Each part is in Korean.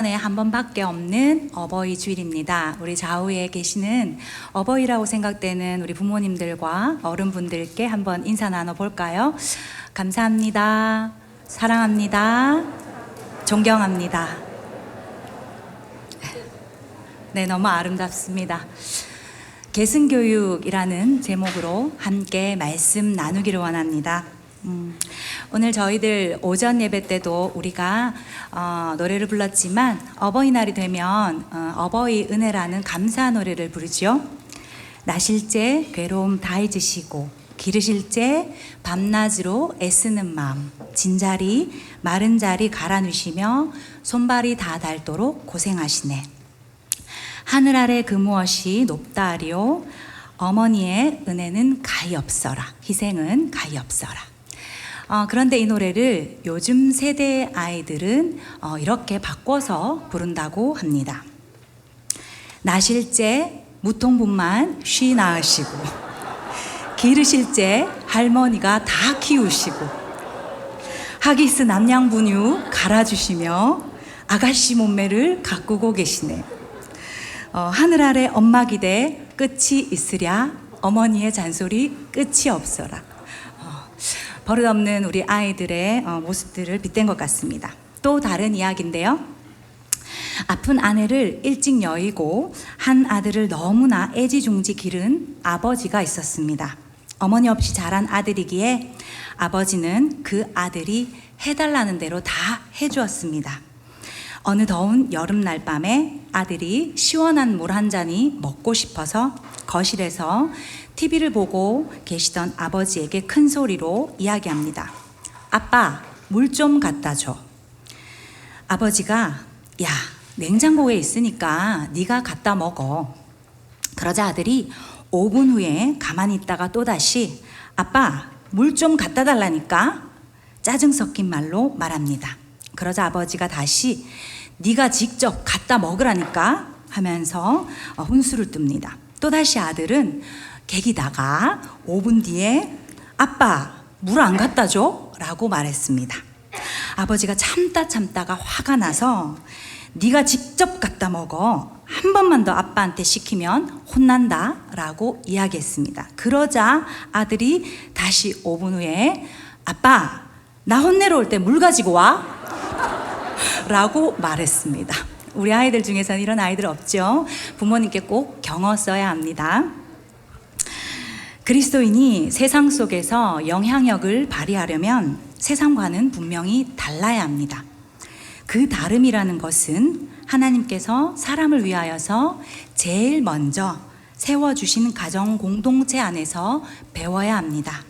네, 한 번밖에 없는 어버이 주일입니다. 우리 좌우에 계시는 어버이라고 생각되는 우리 부모님들과 어른분들께 한번 인사 나눠볼까요? 감사합니다. 사랑합니다. 존경합니다. 네, 너무 아름답습니다. 계승교육이라는 제목으로 함께 말씀 나누기를 원합니다. 오늘 저희들 오전 예배 때도 우리가 노래를 불렀지만 어버이날이 되면 어버이 은혜라는 감사 노래를 부르죠. 나실제 괴로움 다 잊으시고 기르실제 밤낮으로 애쓰는 마음 진자리 마른 자리 갈아 누시며 손발이 다 닳도록 고생하시네. 하늘 아래 그 무엇이 높다 하리오 어머니의 은혜는 가히 없어라 희생은 가히 없어라. 그런데 이 노래를 요즘 세대 아이들은 이렇게 바꿔서 부른다고 합니다. 나실제 무통분만 쉬 낳으시고 기르실제 할머니가 다 키우시고 하기스 남양분유 갈아주시며 아가씨 몸매를 가꾸고 계시네. 하늘 아래 엄마 기대 끝이 있으랴 어머니의 잔소리 끝이 없어라. 버릇없는 우리 아이들의 모습들을 빗댄 것 같습니다. 또 다른 이야기인데요. 아픈 아내를 일찍 여의고 한 아들을 너무나 애지중지 기른 아버지가 있었습니다. 어머니 없이 자란 아들이기에 아버지는 그 아들이 해달라는 대로 다 해주었습니다. 어느 더운 여름날 밤에 아들이 시원한 물 한 잔이 먹고 싶어서 거실에서 TV를 보고 계시던 아버지에게 큰 소리로 이야기합니다. 아빠, 물 좀 갖다 줘. 아버지가 야, 냉장고에 있으니까 네가 갖다 먹어. 그러자 아들이 5분 후에 가만히 있다가 또다시 아빠, 물 좀 갖다 달라니까 짜증 섞인 말로 말합니다. 그러자 아버지가 다시 네가 직접 갖다 먹으라니까 하면서 훈수를 �뜹니다. 또다시 아들은 객이다가 5분 뒤에 아빠 물 안 갖다 줘? 라고 말했습니다. 아버지가 참다가 화가 나서 네가 직접 갖다 먹어. 한 번만 더 아빠한테 시키면 혼난다 라고 이야기했습니다. 그러자 아들이 다시 5분 후에 아빠 나 혼내러 올 때 물 가지고 와 라고 말했습니다. 우리 아이들 중에서는 이런 아이들 없죠? 부모님께 꼭 경어 써야 합니다. 그리스도인이 세상 속에서 영향력을 발휘하려면 세상과는 분명히 달라야 합니다. 그 다름이라는 것은 하나님께서 사람을 위하여서 제일 먼저 세워주신 가정 공동체 안에서 배워야 합니다.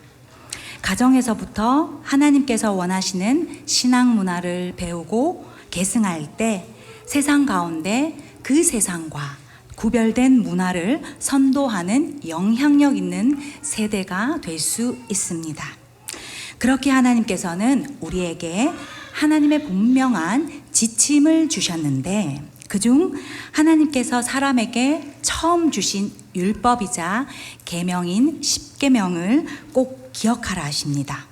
가정에서부터 하나님께서 원하시는 신앙 문화를 배우고 계승할 때 세상 가운데 그 세상과 구별된 문화를 선도하는 영향력 있는 세대가 될 수 있습니다. 그렇게 하나님께서는 우리에게 하나님의 분명한 지침을 주셨는데 그중 하나님께서 사람에게 처음 주신 율법이자 계명인 10계명을 꼭 기억하라 하십니다.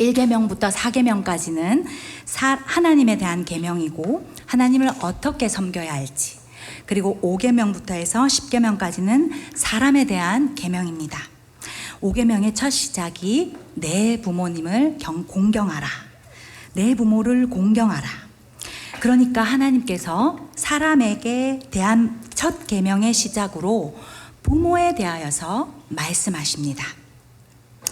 1계명부터 4계명까지는 하나님에 대한 계명이고 하나님을 어떻게 섬겨야 할지, 그리고 5계명부터 해서 10계명까지는 사람에 대한 계명입니다. 5계명의 첫 시작이 내 부모님을 공경하라. 내 부모를 공경하라. 그러니까 하나님께서 사람에게 대한 첫 계명의 시작으로 부모에 대하여서 말씀하십니다.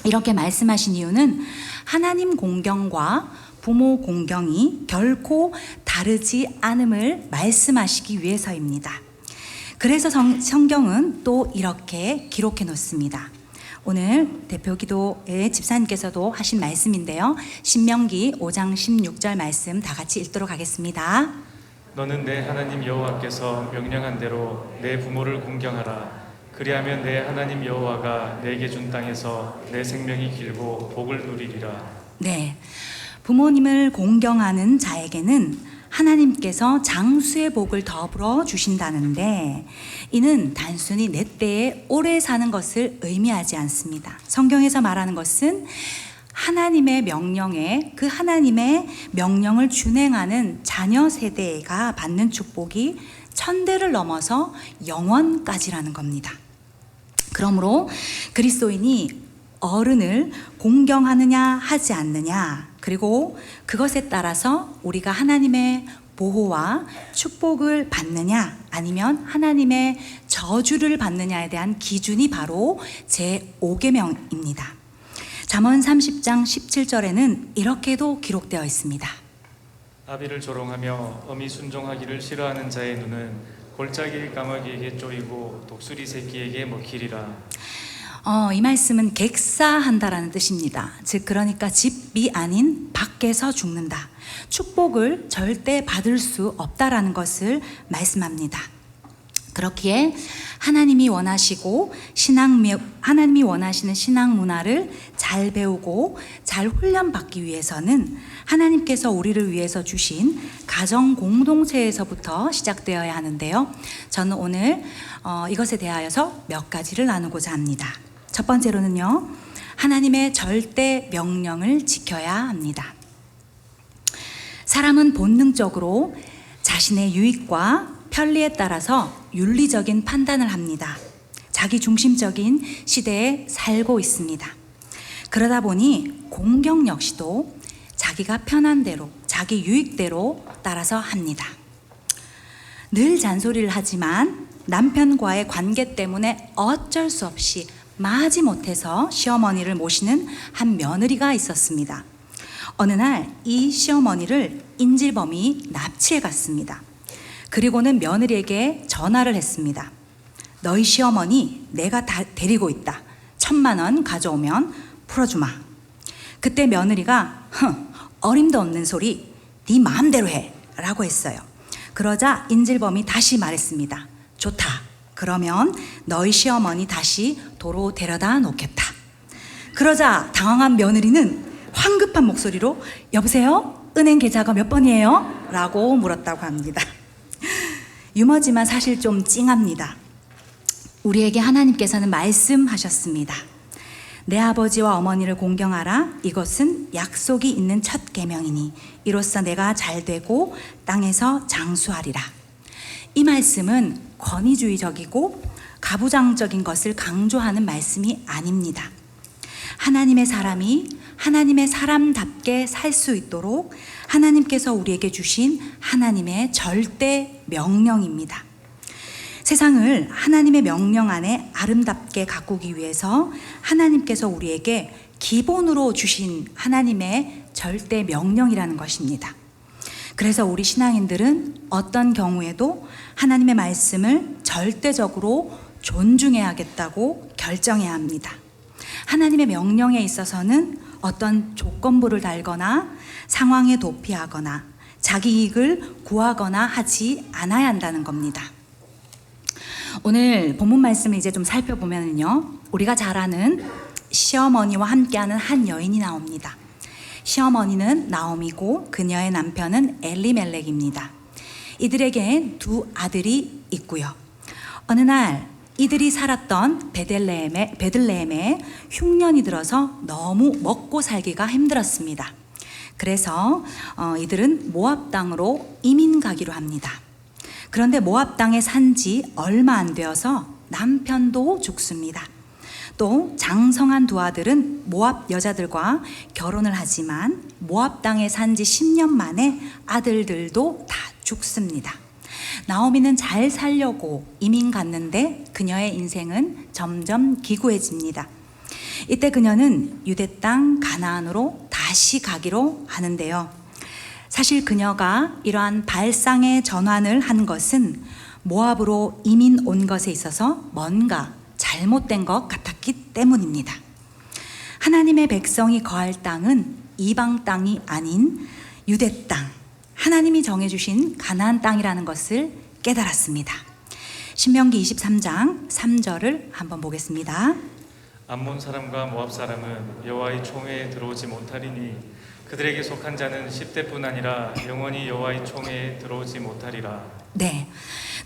이렇게 말씀하신 이유는 하나님 공경과 부모 공경이 결코 다르지 않음을 말씀하시기 위해서입니다. 그래서 성경은 또 이렇게 기록해 놓습니다. 오늘 대표기도의 집사님께서도 하신 말씀인데요. 신명기 5장 16절 말씀 다 같이 읽도록 하겠습니다. 너는 내 하나님 여호와께서 명령한 대로 내 부모를 공경하라. 그리하면 내 하나님 여호와가 내게 준 땅에서 내 생명이 길고 복을 누리리라. 네, 부모님을 공경하는 자에게는 하나님께서 장수의 복을 더불어 주신다는데 이는 단순히 내 때에 오래 사는 것을 의미하지 않습니다. 성경에서 말하는 것은 하나님의 명령에 그 하나님의 명령을 준행하는 자녀 세대가 받는 축복이 천대를 넘어서 영원까지라는 겁니다. 그러므로 그리스도인이 어른을 공경하느냐 하지 않느냐, 그리고 그것에 따라서 우리가 하나님의 보호와 축복을 받느냐 아니면 하나님의 저주를 받느냐에 대한 기준이 바로 제5계명입니다. 잠언 30장 17절에는 이렇게도 기록되어 있습니다. 아비를 조롱하며 어미 순종하기를 싫어하는 자의 눈은 골짜기 까마귀에게 쪼이고 독수리 새끼에게 먹히리라. 이 말씀은 객사한다라는 뜻입니다. 즉 그러니까 집이 아닌 밖에서 죽는다. 축복을 절대 받을 수 없다라는 것을 말씀합니다. 그렇기에 하나님이 원하시는 신앙 문화를 잘 배우고 잘 훈련받기 위해서는 하나님께서 우리를 위해서 주신 가정 공동체에서부터 시작되어야 하는데요. 저는 오늘 이것에 대하여서 몇 가지를 나누고자 합니다. 첫 번째로는요, 하나님의 절대 명령을 지켜야 합니다. 사람은 본능적으로 자신의 유익과 편리에 따라서 윤리적인 판단을 합니다. 자기 중심적인 시대에 살고 있습니다. 그러다 보니 공경 역시도 자기가 편한 대로, 자기 유익대로 따라서 합니다. 늘 잔소리를 하지만 남편과의 관계 때문에 어쩔 수 없이 마지못해서 시어머니를 모시는 한 며느리가 있었습니다. 어느 날 이 시어머니를 인질범이 납치해 갔습니다. 그리고는 며느리에게 전화를 했습니다. 너희 시어머니 내가 다 데리고 있다. 1,000만 원 가져오면 풀어주마. 그때 며느리가 어림도 없는 소리, 네 마음대로 해 라고 했어요. 그러자 인질범이 다시 말했습니다. 좋다. 그러면 너희 시어머니 다시 도로 데려다 놓겠다. 그러자 당황한 며느리는 황급한 목소리로 여보세요? 은행 계좌가 몇 번이에요? 라고 물었다고 합니다. 유머지만 사실 좀 찡합니다. 우리에게 하나님께서는 말씀하셨습니다. 내 아버지와 어머니를 공경하라. 이것은 약속이 있는 첫 계명이니 이로써 내가 잘되고 땅에서 장수하리라. 이 말씀은 권위주의적이고 가부장적인 것을 강조하는 말씀이 아닙니다. 하나님의 사람이 하나님의 사람답게 살 수 있도록 하나님께서 우리에게 주신 하나님의 절대 명령입니다. 세상을 하나님의 명령 안에 아름답게 가꾸기 위해서 하나님께서 우리에게 기본으로 주신 하나님의 절대 명령이라는 것입니다. 그래서 우리 신앙인들은 어떤 경우에도 하나님의 말씀을 절대적으로 존중해야겠다고 결정해야 합니다. 하나님의 명령에 있어서는 어떤 조건부를 달거나 상황에 도피하거나 자기 이익을 구하거나 하지 않아야 한다는 겁니다. 오늘 본문 말씀을 이제 좀 살펴보면요, 우리가 잘 아는 시어머니와 함께하는 한 여인이 나옵니다. 시어머니는 나오미고 그녀의 남편은 엘리멜렉입니다. 이들에겐 두 아들이 있고요. 어느 날 이들이 살았던 베들레헴에 흉년이 들어서 너무 먹고 살기가 힘들었습니다. 그래서 이들은 모압 땅으로 이민 가기로 합니다. 그런데 모압 땅에 산 지 얼마 안 되어서 남편도 죽습니다. 또 장성한 두 아들은 모압 여자들과 결혼을 하지만 모압 땅에 산 지 10년 만에 아들들도 다 죽습니다. 나오미는 잘 살려고 이민 갔는데 그녀의 인생은 점점 기구해집니다. 이때 그녀는 유대 땅 가나안으로 다시 가기로 하는데요. 사실 그녀가 이러한 발상의 전환을 한 것은 모압으로 이민 온 것에 있어서 뭔가 잘못된 것 같았기 때문입니다. 하나님의 백성이 거할 땅은 이방 땅이 아닌 유대 땅, 하나님이 정해주신 가나안 땅이라는 것을 깨달았습니다. 신명기 23장 3절을 한번 보겠습니다. 암몬 사람과 모압 사람은 여호와의 총회에 들어오지 못하리니 그들에게 속한 자는 10대뿐 아니라 영원히 여호와의 총회에 들어오지 못하리라. 네,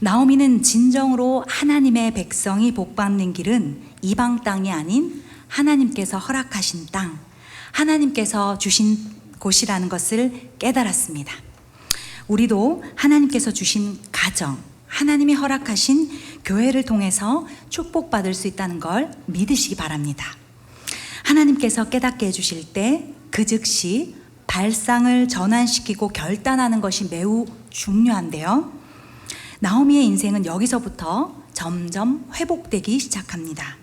나오미는 진정으로 하나님의 백성이 복받는 길은 이방 땅이 아닌 하나님께서 허락하신 땅, 하나님께서 주신 곳이라는 것을 깨달았습니다. 우리도 하나님께서 주신 가정, 하나님이 허락하신 교회를 통해서 축복받을 수 있다는 걸 믿으시기 바랍니다. 하나님께서 깨닫게 해주실 때 그 즉시 발상을 전환시키고 결단하는 것이 매우 중요한데요. 나오미의 인생은 여기서부터 점점 회복되기 시작합니다.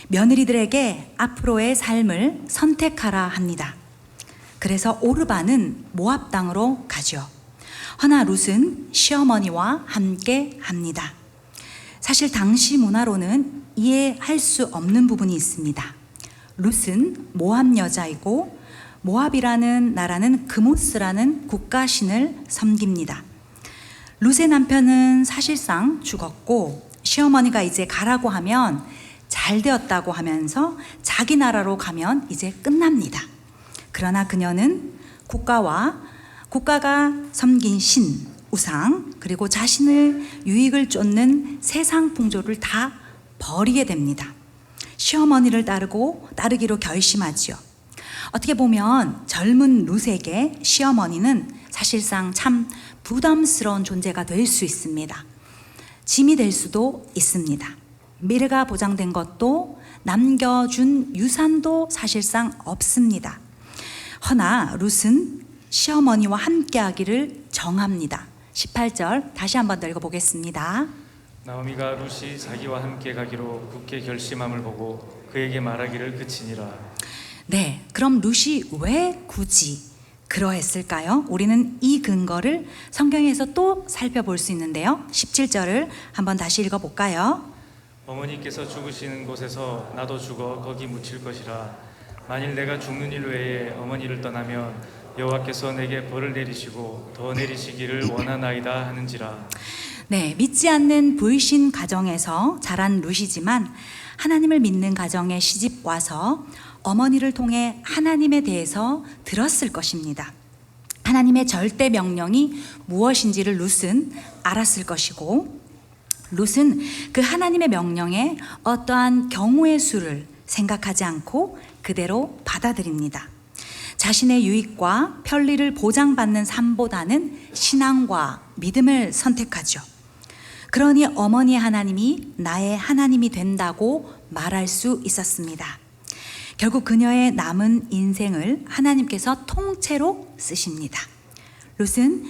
며느리들에게 앞으로의 삶을 선택하라 합니다. 그래서 오르바는 모압 땅으로 가죠. 허나 룻은 시어머니와 함께 합니다. 사실 당시 문화로는 이해할 수 없는 부분이 있습니다. 룻은 모압 여자이고 모압이라는 나라는 그모스라는 국가신을 섬깁니다. 룻의 남편은 사실상 죽었고 시어머니가 이제 가라고 하면 잘 되었다고 하면서 자기 나라로 가면 이제 끝납니다. 그러나 그녀는 국가가 섬긴 신, 우상, 그리고 자신을 유익을 쫓는 세상 풍조를 다 버리게 됩니다. 시어머니를 따르기로 결심하지요. 어떻게 보면 젊은 룻에게 시어머니는 사실상 참 부담스러운 존재가 될 수 있습니다. 짐이 될 수도 있습니다. 미래가 보장된 것도 남겨준 유산도 사실상 없습니다. 허나 룻은 시어머니와 함께하기를 정합니다. 18절 다시 한번 더 읽어보겠습니다. 나오미가 룻이 자기와 함께 가기로 굳게 결심함을 보고 그에게 말하기를 그치니라. 네, 그럼 룻이 왜 굳이 그러했을까요? 우리는 이 근거를 성경에서 또 살펴볼 수 있는데요. 17절을 한번 다시 읽어볼까요? 어머니께서 죽으시는 곳에서 나도 죽어 거기 묻힐 것이라. 만일 내가 죽는 일 외에 어머니를 떠나면 여호와께서 내게 벌을 내리시고 더 내리시기를 원하나이다 하는지라. 네, 믿지 않는 불신 가정에서 자란 룻이지만 하나님을 믿는 가정에 시집 와서 어머니를 통해 하나님에 대해서 들었을 것입니다. 하나님의 절대 명령이 무엇인지를 룻은 알았을 것이고, 룻은 그 하나님의 명령에 어떠한 경우의 수를 생각하지 않고 그대로 받아들입니다. 자신의 유익과 편리를 보장받는 삶보다는 신앙과 믿음을 선택하죠. 그러니 어머니의 하나님이 나의 하나님이 된다고 말할 수 있었습니다. 결국 그녀의 남은 인생을 하나님께서 통째로 쓰십니다. 룻은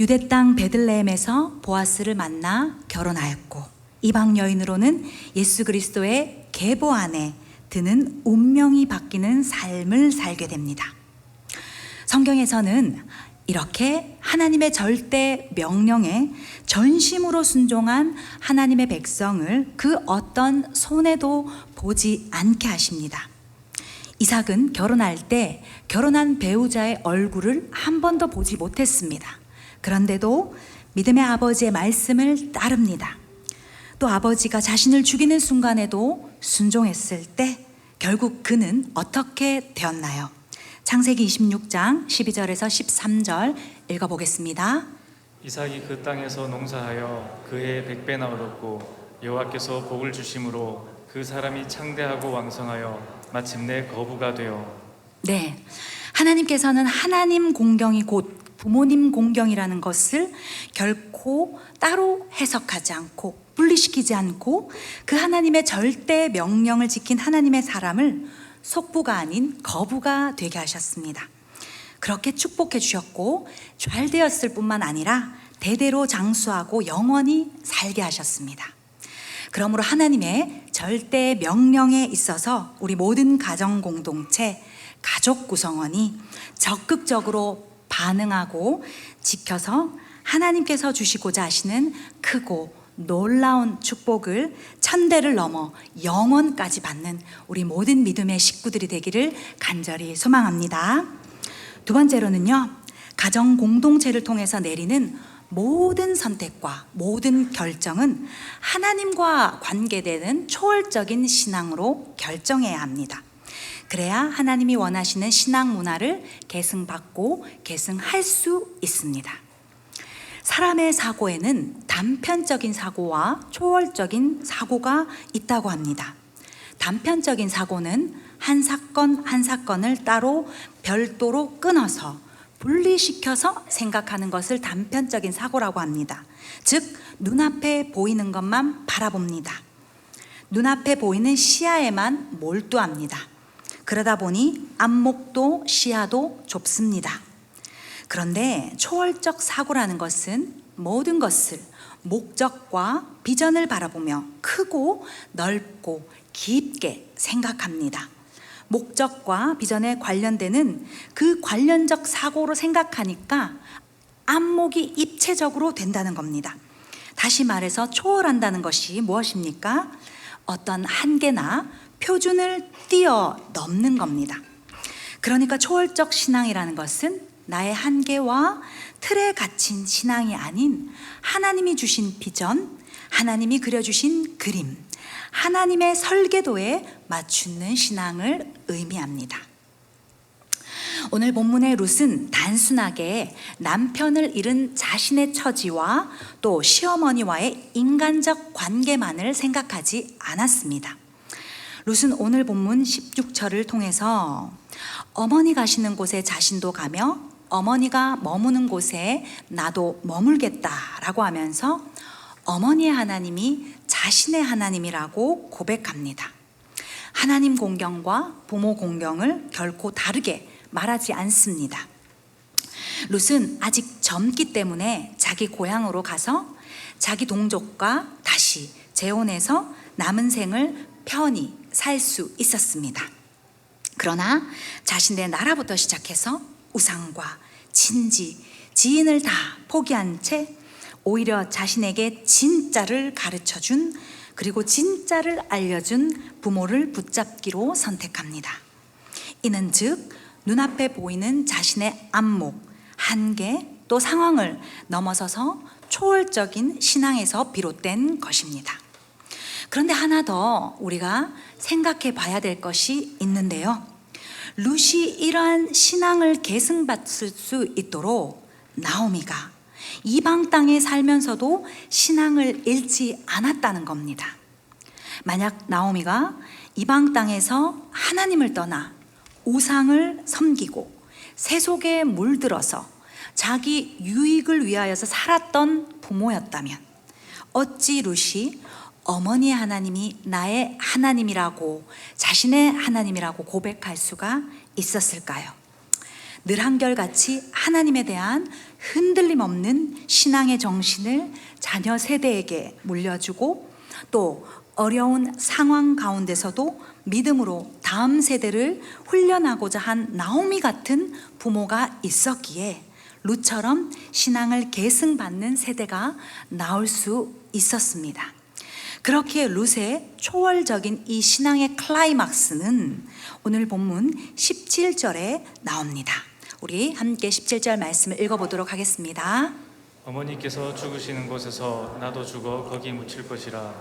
유대 땅 베들레헴에서 보아스를 만나 결혼하였고, 이방 여인으로는 예수 그리스도의 계보 안에 드는 운명이 바뀌는 삶을 살게 됩니다. 성경에서는 이렇게 하나님의 절대 명령에 전심으로 순종한 하나님의 백성을 그 어떤 손해도 보지 않게 하십니다. 이삭은 결혼할 때 결혼한 배우자의 얼굴을 한 번도 보지 못했습니다. 그런데도 믿음의 아버지의 말씀을 따릅니다. 또 아버지가 자신을 죽이는 순간에도 순종했을 때 결국 그는 어떻게 되었나요? 창세기 26장 12절에서 13절 읽어보겠습니다. 이삭이 그 땅에서 농사하여 그해 100배나 얻었고 여호와께서 복을 주심으로 그 사람이 창대하고 왕성하여 마침내 거부가 되어. 네, 하나님께서는 하나님 공경이 곧 부모님 공경이라는 것을 결코 따로 해석하지 않고 분리시키지 않고 그 하나님의 절대 명령을 지킨 하나님의 사람을 속부가 아닌 거부가 되게 하셨습니다. 그렇게 축복해 주셨고 잘 되었을 뿐만 아니라 대대로 장수하고 영원히 살게 하셨습니다. 그러므로 하나님의 절대 명령에 있어서 우리 모든 가정 공동체, 가족 구성원이 적극적으로 반응하고 지켜서 하나님께서 주시고자 하시는 크고 놀라운 축복을 천대를 넘어 영원까지 받는 우리 모든 믿음의 식구들이 되기를 간절히 소망합니다. 두 번째로는요, 가정 공동체를 통해서 내리는 모든 선택과 모든 결정은 하나님과 관계되는 초월적인 신앙으로 결정해야 합니다. 그래야 하나님이 원하시는 신앙 문화를 계승받고 계승할 수 있습니다. 사람의 사고에는 단편적인 사고와 초월적인 사고가 있다고 합니다. 단편적인 사고는 한 사건 한 사건을 따로 별도로 끊어서 분리시켜서 생각하는 것을 단편적인 사고라고 합니다. 즉 눈앞에 보이는 것만 바라봅니다. 눈앞에 보이는 시야에만 몰두합니다. 그러다 보니 안목도 시야도 좁습니다. 그런데 초월적 사고라는 것은 모든 것을 목적과 비전을 바라보며 크고 넓고 깊게 생각합니다. 목적과 비전에 관련되는 그 관련적 사고로 생각하니까 안목이 입체적으로 된다는 겁니다. 다시 말해서 초월한다는 것이 무엇입니까? 어떤 한계나 표준을 뛰어넘는 겁니다. 그러니까 초월적 신앙이라는 것은 나의 한계와 틀에 갇힌 신앙이 아닌 하나님이 주신 비전, 하나님이 그려주신 그림, 하나님의 설계도에 맞추는 신앙을 의미합니다. 오늘 본문의 룻은 단순하게 남편을 잃은 자신의 처지와 또 시어머니와의 인간적 관계만을 생각하지 않았습니다. 룻은 오늘 본문 16절을 통해서 어머니 가시는 곳에 자신도 가며 어머니가 머무는 곳에 나도 머물겠다라고 하면서 어머니의 하나님이 자신의 하나님이라고 고백합니다. 하나님 공경과 부모 공경을 결코 다르게 말하지 않습니다. 룻은 아직 젊기 때문에 자기 고향으로 가서 자기 동족과 다시 재혼해서 남은 생을 편히 살 수 있었습니다. 그러나 자신의 나라부터 시작해서 우상과 친지, 지인을 다 포기한 채 오히려 자신에게 진짜를 가르쳐준 그리고 진짜를 알려준 부모를 붙잡기로 선택합니다. 이는 즉 눈앞에 보이는 자신의 안목, 한계 또 상황을 넘어서서 초월적인 신앙에서 비롯된 것입니다. 그런데 하나 더 우리가 생각해 봐야 될 것이 있는데요. 룻이 이러한 신앙을 계승받을 수 있도록 나오미가 이방 땅에 살면서도 신앙을 잃지 않았다는 겁니다. 만약 나오미가 이방 땅에서 하나님을 떠나 우상을 섬기고 세속에 물들어서 자기 유익을 위하여서 살았던 부모였다면 어찌 룻이 어머니의 하나님이 나의 하나님이라고 자신의 하나님이라고 고백할 수가 있었을까요? 늘 한결같이 하나님에 대한 흔들림 없는 신앙의 정신을 자녀 세대에게 물려주고 또 어려운 상황 가운데서도 믿음으로 다음 세대를 훈련하고자 한 나오미 같은 부모가 있었기에 룻처럼 신앙을 계승받는 세대가 나올 수 있었습니다. 그렇게 룻의 초월적인 이 신앙의 클라이막스는 오늘 본문 17절에 나옵니다. 우리 함께 17절 말씀을 읽어보도록 하겠습니다. 어머니께서 죽으시는 곳에서 나도 죽어 거기 묻힐 것이라.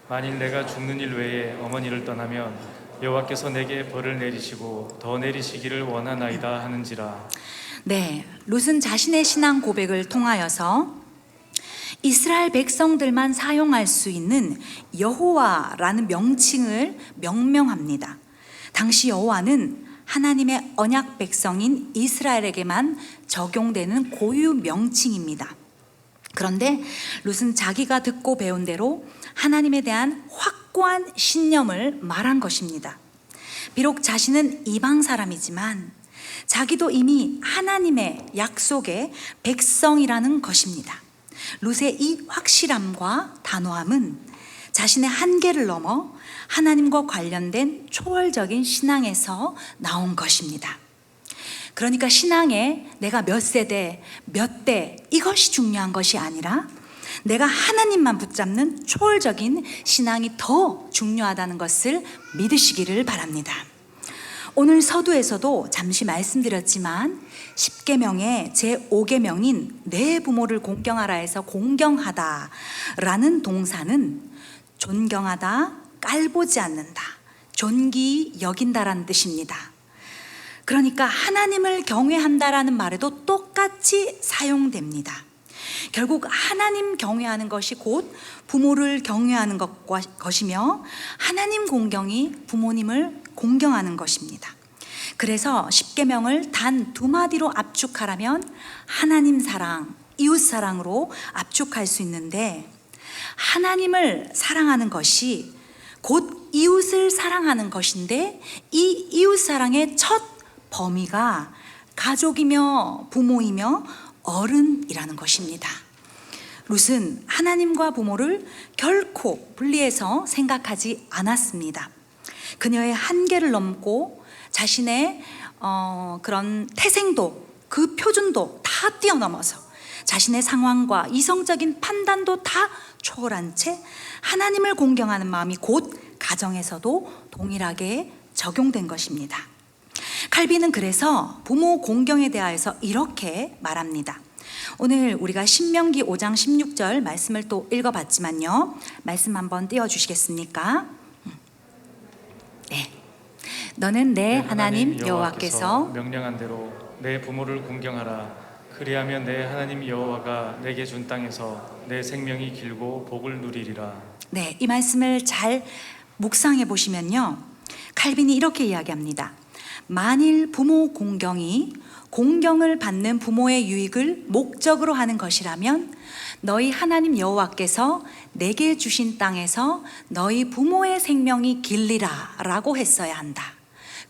만일 내가 죽는 일 외에 어머니를 떠나면 여호와께서 내게 벌을 내리시고 더 내리시기를 원하나이다 하는지라. 네, 룻은 자신의 신앙 고백을 통하여서 이스라엘 백성들만 사용할 수 있는 여호와라는 명칭을 명명합니다. 당시 여호와는 하나님의 언약 백성인 이스라엘에게만 적용되는 고유 명칭입니다. 그런데 룻은 자기가 듣고 배운 대로 하나님에 대한 확고한 신념을 말한 것입니다. 비록 자신은 이방 사람이지만 자기도 이미 하나님의 약속의 백성이라는 것입니다. 룻의 이 확실함과 단호함은 자신의 한계를 넘어 하나님과 관련된 초월적인 신앙에서 나온 것입니다. 그러니까 신앙에 내가 몇 세대, 몇 대 이것이 중요한 것이 아니라 내가 하나님만 붙잡는 초월적인 신앙이 더 중요하다는 것을 믿으시기를 바랍니다. 오늘 서두에서도 잠시 말씀드렸지만 10계명의 제5계명인 내 부모를 공경하라 해서 공경하다라는 동사는 존경하다, 깔보지 않는다, 존귀히 여긴다라는 뜻입니다. 그러니까 하나님을 경외한다라는 말에도 똑같이 사용됩니다. 결국 하나님 경외하는 것이 곧 부모를 경외하는 것이며 하나님 공경이 부모님을 공경하는 것입니다. 그래서 십계명을 단 두 마디로 압축하라면 하나님 사랑, 이웃 사랑으로 압축할 수 있는데, 하나님을 사랑하는 것이 곧 이웃을 사랑하는 것인데, 이 이웃 사랑의 첫 범위가 가족이며 부모이며 어른이라는 것입니다. 룻은 하나님과 부모를 결코 분리해서 생각하지 않았습니다. 그녀의 한계를 넘고 자신의 그런 태생도, 그 표준도 다 뛰어넘어서 자신의 상황과 이성적인 판단도 다 초월한 채 하나님을 공경하는 마음이 곧 가정에서도 동일하게 적용된 것입니다. 칼빈은 그래서 부모 공경에 대하여서 이렇게 말합니다. 오늘 우리가 신명기 5장 16절 말씀을 또 읽어봤지만요, 말씀 한번 띄워주시겠습니까? 네. 너는 내 하나님 여호와께서 명령한 대로 내 부모를 공경하라. 그리하면 내 하나님 여호와가 내게 준 땅에서 내 생명이 길고 복을 누리리라. 네, 이 말씀을 잘 묵상해 보시면요, 칼빈이 이렇게 이야기합니다. 만일 부모 공경이 공경을 받는 부모의 유익을 목적으로 하는 것이라면 너희 하나님 여호와께서 내게 주신 땅에서 너희 부모의 생명이 길리라 라고 했어야 한다.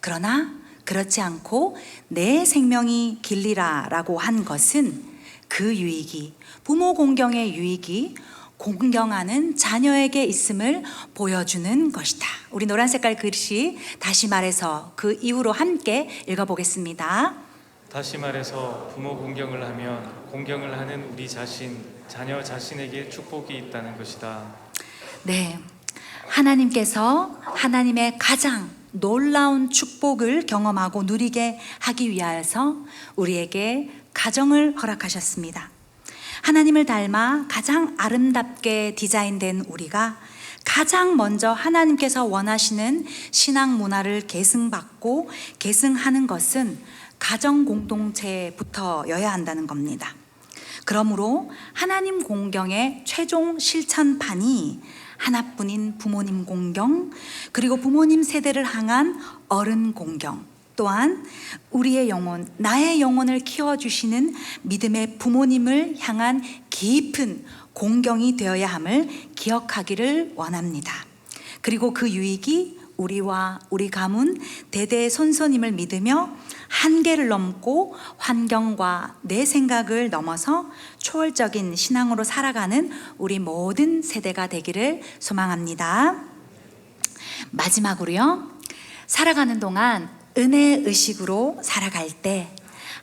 그러나 그렇지 않고 내 생명이 길리라 라고 한 것은 그 유익이, 부모 공경의 유익이 공경하는 자녀에게 있음을 보여주는 것이다. 우리 노란 색깔 글씨 다시 말해서 그 이후로 함께 읽어보겠습니다. 다시 말해서 부모 공경을 하면 공경을 하는 우리 자신, 자녀 자신에게 축복이 있다는 것이다. 네, 하나님께서 하나님의 가장 놀라운 축복을 경험하고 누리게 하기 위하여서 우리에게 가정을 허락하셨습니다. 하나님을 닮아 가장 아름답게 디자인된 우리가 가장 먼저 하나님께서 원하시는 신앙 문화를 계승받고 계승하는 것은 가정 공동체부터여야 한다는 겁니다. 그러므로 하나님 공경의 최종 실천판이 하나뿐인 부모님 공경, 그리고 부모님 세대를 향한 어른 공경, 또한 우리의 영혼, 나의 영혼을 키워주시는 믿음의 부모님을 향한 깊은 공경이 되어야 함을 기억하기를 원합니다. 그리고 그 유익이 우리와 우리 가문 대대손손임을 믿으며 한계를 넘고 환경과 내 생각을 넘어서 초월적인 신앙으로 살아가는 우리 모든 세대가 되기를 소망합니다. 마지막으로요, 살아가는 동안 은혜 의식으로 살아갈 때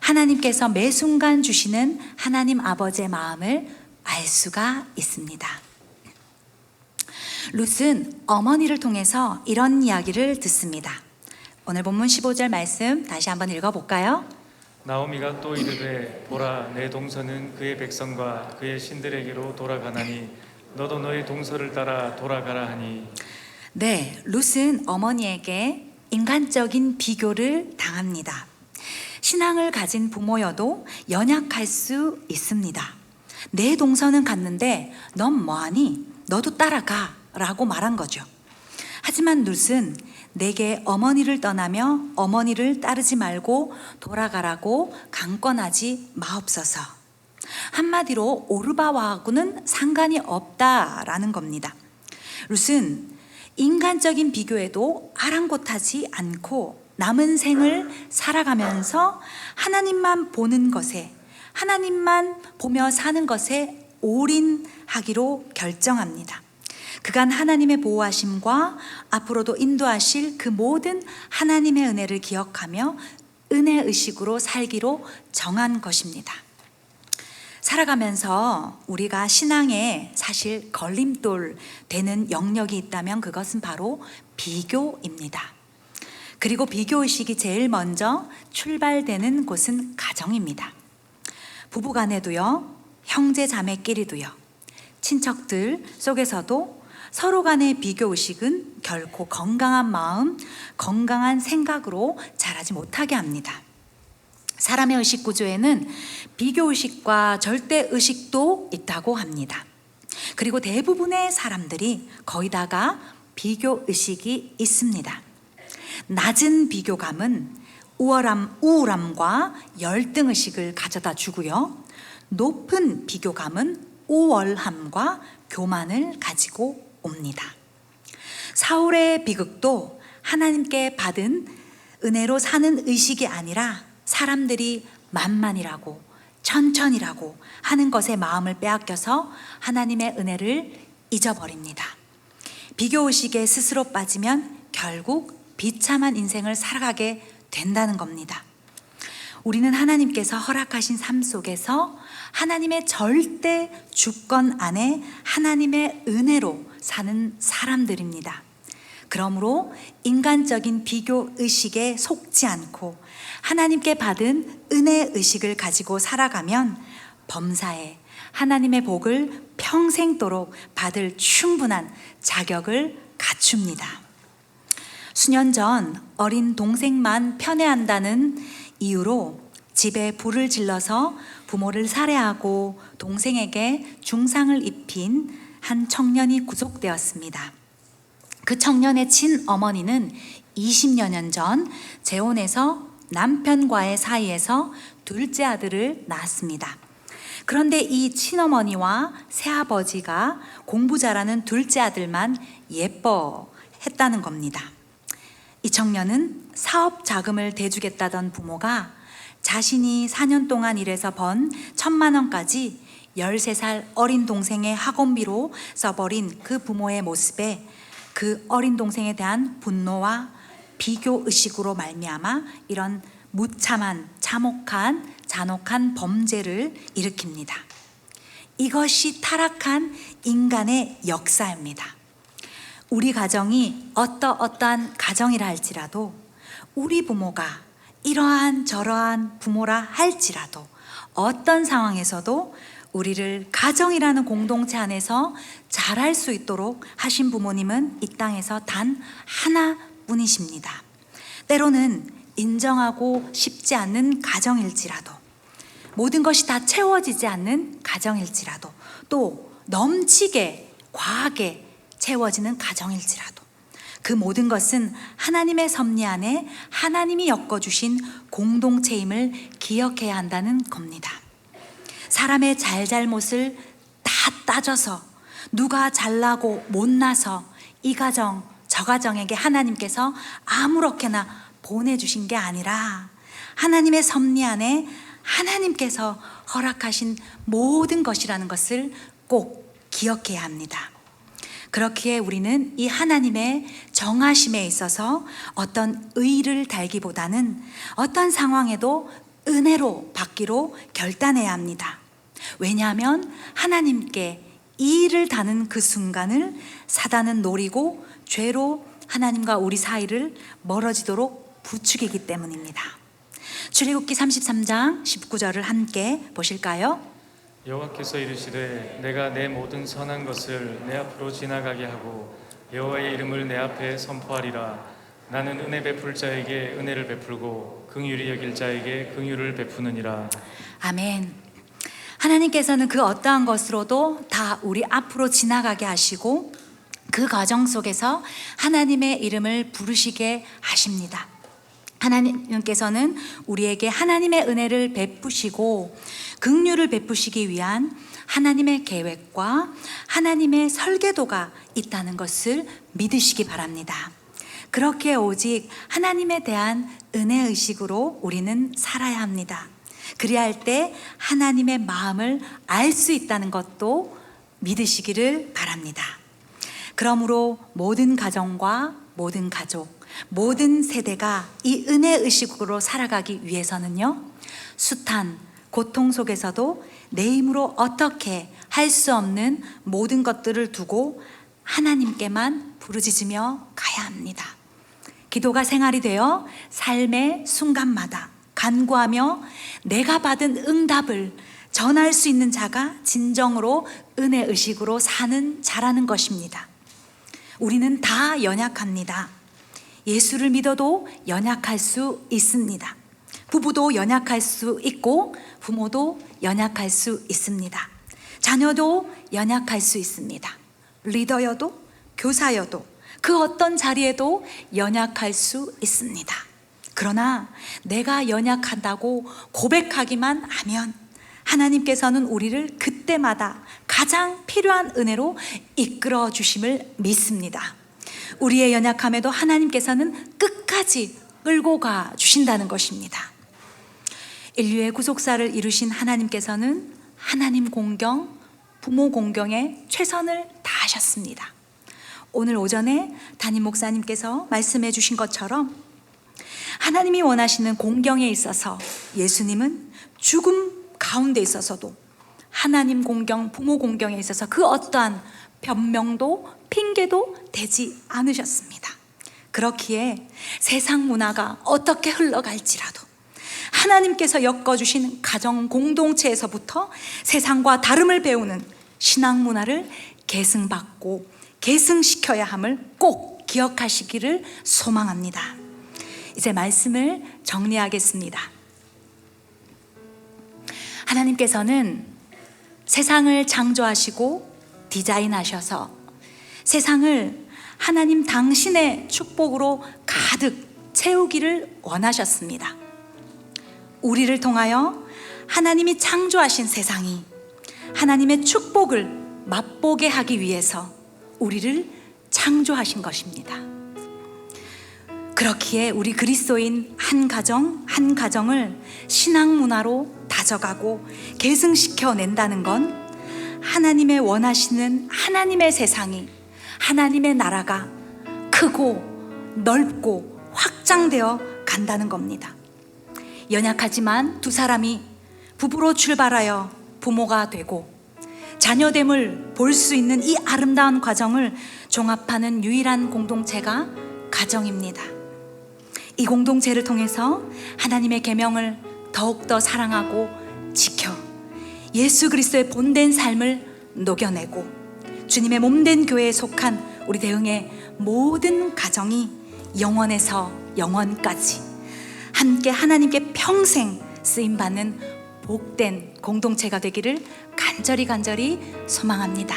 하나님께서 매 순간 주시는 하나님 아버지의 마음을 알 수가 있습니다. 룻은 어머니를 통해서 이런 이야기를 듣습니다. 오늘 본문 15절 말씀 다시 한번 읽어볼까요? 나오미가 또 이르되 보라, 내 동서는 그의 백성과 그의 신들에게로 돌아가나니 너도 너의 동서를 따라 돌아가라 하니. 네, 룻은 어머니에게 인간적인 비교를 당합니다. 신앙을 가진 부모여도 연약할 수 있습니다. 내 동서는 갔는데 넌 뭐하니? 너도 따라가 라고 말한 거죠. 하지만 룻은 내게 어머니를 떠나며 어머니를 따르지 말고 돌아가라고 강권하지 마옵소서. 한마디로 오르바와하고는 상관이 없다라는 겁니다. 룻은 인간적인 비교에도 아랑곳하지 않고 남은 생을 살아가면서 하나님만 보는 것에, 하나님만 보며 사는 것에 올인하기로 결정합니다. 그간 하나님의 보호하심과 앞으로도 인도하실 그 모든 하나님의 은혜를 기억하며 은혜 의식으로 살기로 정한 것입니다. 살아가면서 우리가 신앙에 사실 걸림돌 되는 영역이 있다면 그것은 바로 비교입니다. 그리고 비교의식이 제일 먼저 출발되는 곳은 가정입니다. 부부간에도요, 형제 자매끼리도요, 친척들 속에서도 서로 간의 비교의식은 결코 건강한 마음, 건강한 생각으로 자라지 못하게 합니다. 사람의 의식 구조에는 비교의식과 절대의식도 있다고 합니다. 그리고 대부분의 사람들이 거의 다가 비교의식이 있습니다. 낮은 비교감은 우울함과 열등의식을 가져다 주고요. 높은 비교감은 우월함과 교만을 가지고 옵니다. 사울의 비극도 하나님께 받은 은혜로 사는 의식이 아니라 사람들이 만만이라고 천천히라고 하는 것에 마음을 빼앗겨서 하나님의 은혜를 잊어버립니다. 비교의식에 스스로 빠지면 결국 비참한 인생을 살아가게 된다는 겁니다. 우리는 하나님께서 허락하신 삶 속에서 하나님의 절대 주권 안에 하나님의 은혜로 사는 사람들입니다. 그러므로 인간적인 비교의식에 속지 않고 하나님께 받은 은혜의식을 가지고 살아가면 범사에 하나님의 복을 평생도록 받을 충분한 자격을 갖춥니다. 수년 전 어린 동생만 편애한다는 이유로 집에 불을 질러서 부모를 살해하고 동생에게 중상을 입힌 한 청년이 구속되었습니다. 그 청년의 친어머니는 20여 년 전 재혼해서 남편과의 사이에서 둘째 아들을 낳았습니다. 그런데 이 친어머니와 새아버지가 공부 잘하는 둘째 아들만 예뻐했다는 겁니다. 이 청년은 사업 자금을 대주겠다던 부모가 자신이 4년 동안 일해서 번 1,000만 원까지 13살 어린 동생의 학원비로 써버린 그 부모의 모습에 그 어린 동생에 대한 분노와 비교의식으로 말미암아 이런 무참한 잔혹한 범죄를 일으킵니다. 이것이 타락한 인간의 역사입니다. 우리 가정이 어떠한 가정이라 할지라도 우리 부모가 이러한 저러한 부모라 할지라도 어떤 상황에서도 우리를 가정이라는 공동체 안에서 잘할 수 있도록 하신 부모님은 이 땅에서 단 하나뿐이십니다. 때로는 인정하고 싶지 않는 가정일지라도, 모든 것이 다 채워지지 않는 가정일지라도, 또 넘치게 과하게 채워지는 가정일지라도 그 모든 것은 하나님의 섭리 안에 하나님이 엮어주신 공동체임을 기억해야 한다는 겁니다. 사람의 잘잘못을 다 따져서 누가 잘나고 못나서 이 가정 저 가정에게 하나님께서 아무렇게나 보내주신 게 아니라 하나님의 섭리 안에 하나님께서 허락하신 모든 것이라는 것을 꼭 기억해야 합니다. 그렇기에 우리는 이 하나님의 정하심에 있어서 어떤 의의를 달기보다는 어떤 상황에도 은혜로 받기로 결단해야 합니다. 왜냐하면 하나님께 이 일을 다는 그 순간을 사단은 노리고 죄로 하나님과 우리 사이를 멀어지도록 부추기기 때문입니다. 출애굽기 33장 19절을 함께 보실까요? 여호와께서 이르시되 내가 내 모든 선한 것을 내 앞으로 지나가게 하고 여호와의 이름을 내 앞에 선포하리라. 나는 은혜 베풀 자에게 은혜를 베풀고 긍휼히 여길 자에게 긍휼을 베푸느니라. 아멘. 하나님께서는 그 어떠한 것으로도 다 우리 앞으로 지나가게 하시고 그 과정 속에서 하나님의 이름을 부르시게 하십니다. 하나님께서는 우리에게 하나님의 은혜를 베푸시고 긍휼을 베푸시기 위한 하나님의 계획과 하나님의 설계도가 있다는 것을 믿으시기 바랍니다. 그렇게 오직 하나님에 대한 은혜의식으로 우리는 살아야 합니다. 그래야 할 때 하나님의 마음을 알 수 있다는 것도 믿으시기를 바랍니다. 그러므로 모든 가정과 모든 가족, 모든 세대가 이 은혜의식으로 살아가기 위해서는요, 숱한 고통 속에서도 내 힘으로 어떻게 할 수 없는 모든 것들을 두고 하나님께만 부르짖으며 가야 합니다. 기도가 생활이 되어 삶의 순간마다 간구하며 내가 받은 응답을 전할 수 있는 자가 진정으로 은혜의식으로 사는 자라는 것입니다. 우리는 다 연약합니다. 예수를 믿어도 연약할 수 있습니다. 부부도 연약할 수 있고 부모도 연약할 수 있습니다. 자녀도 연약할 수 있습니다. 리더여도 교사여도 그 어떤 자리에도 연약할 수 있습니다. 그러나 내가 연약한다고 고백하기만 하면 하나님께서는 우리를 그때마다 가장 필요한 은혜로 이끌어 주심을 믿습니다. 우리의 연약함에도 하나님께서는 끝까지 끌고 가 주신다는 것입니다. 인류의 구속사를 이루신 하나님께서는 하나님 공경, 부모 공경에 최선을 다하셨습니다. 오늘 오전에 담임 목사님께서 말씀해 주신 것처럼 하나님이 원하시는 공경에 있어서 예수님은 죽음 가운데 있어서도 하나님 공경, 부모 공경에 있어서 그 어떠한 변명도 핑계도 되지 않으셨습니다. 그렇기에 세상 문화가 어떻게 흘러갈지라도 하나님께서 엮어주신 가정 공동체에서부터 세상과 다름을 배우는 신앙 문화를 계승받고 계승시켜야 함을 꼭 기억하시기를 소망합니다. 이제 말씀을 정리하겠습니다. 하나님께서는 세상을 창조하시고 디자인하셔서 세상을 하나님 당신의 축복으로 가득 채우기를 원하셨습니다. 우리를 통하여 하나님이 창조하신 세상이 하나님의 축복을 맛보게 하기 위해서 우리를 창조하신 것입니다. 그렇기에 우리 그리스도인 한 가정 한 가정을 신앙 문화로 다져가고 계승시켜 낸다는 건 하나님의 원하시는 하나님의 세상이, 하나님의 나라가 크고 넓고 확장되어 간다는 겁니다. 연약하지만 두 사람이 부부로 출발하여 부모가 되고 자녀됨을 볼 수 있는 이 아름다운 과정을 종합하는 유일한 공동체가 가정입니다. 이 공동체를 통해서 하나님의 계명을 더욱더 사랑하고 지켜 예수 그리스도의 본된 삶을 녹여내고 주님의 몸된 교회에 속한 우리 대흥의 모든 가정이 영원에서 영원까지 함께 하나님께 평생 쓰임받는 복된 공동체가 되기를 간절히 소망합니다.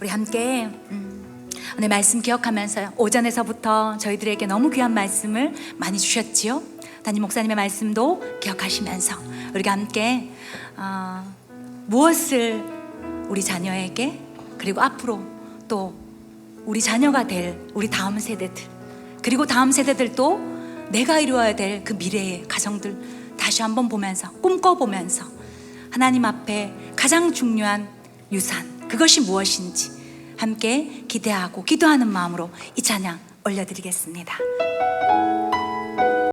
우리 함께 오늘 말씀 기억하면서 오전에서부터 저희들에게 너무 귀한 말씀을 많이 주셨지요. 담임 목사님의 말씀도 기억하시면서 우리가 함께 무엇을 우리 자녀에게 그리고 앞으로 또 우리 자녀가 될 우리 다음 세대들 그리고 다음 세대들도 내가 이루어야 될 그 미래의 가정들 다시 한번 보면서 꿈꿔보면서 하나님 앞에 가장 중요한 유산 그것이 무엇인지 함께 기대하고 기도하는 마음으로 이 찬양 올려드리겠습니다.